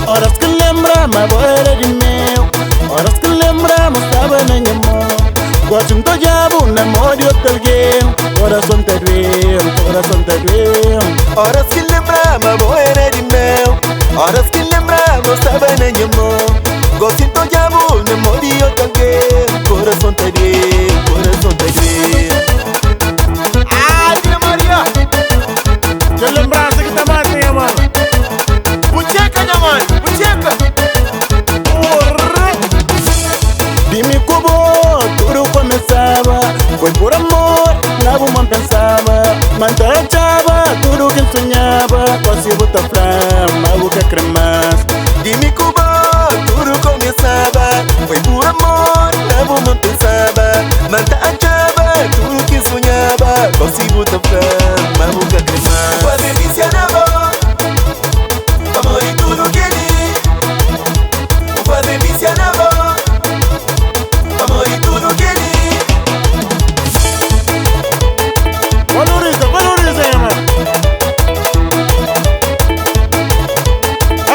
Horas que lembramos a boera de meu, horas que lembramos estava na minha mão. Gosto de diabo, namoro de alguém, coração tá doendo, coração tá doendo. Horas que lembramos a boera de meu, horas que lembramos estava na minha mão. Gosto de diabo, namoro de alguém, coração tá doendo, coração tá doendo. Ai, minha Maria, que lembrança que tá mata, minha mano. Bucheca, minha mano, bucheca. Dime como tudo começava, foi por amor, nada man pensava. Mantajava tudo que sonhava, quase bota flama, boca cremas. Dime como tudo começava, foi por amor, nada man pensava. Mantajava tudo que sonhava, quase bota flama, boca cremas. Quase vicia na voz, amor e tudo que li. Quase vicia na voz. Amor e tudo que li. Valoriza, valoriza, irmão.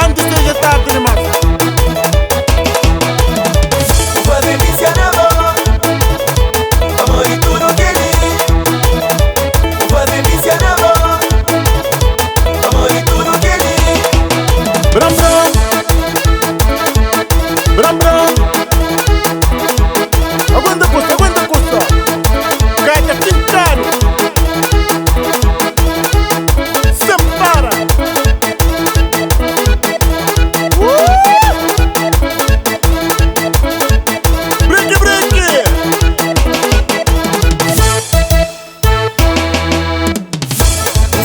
Antes seja tarde demais. Fazer vicia na voz. Amor e tudo que li. Fazer vicia na voz. Amor e tudo que li. Bram, bram. Bram, bram. Aguenta custa, aguenta custa. Gaita Quintano. Separa. Break, break.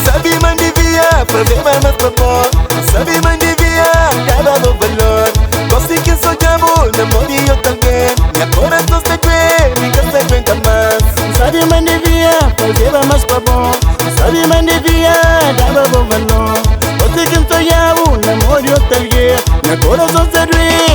Sabe man devia fazer mais propósito. Sabe man devia dar no valor. Gosto que sou diabo, namoro de alguém. Minha coração está doendo, ninguém se aguenta mais. Sabe, mas devia fazer mais pra bom. Sabe, mas devia dar bom valor. Você que sonhava, namoro de alguém. Meu coração se doeu.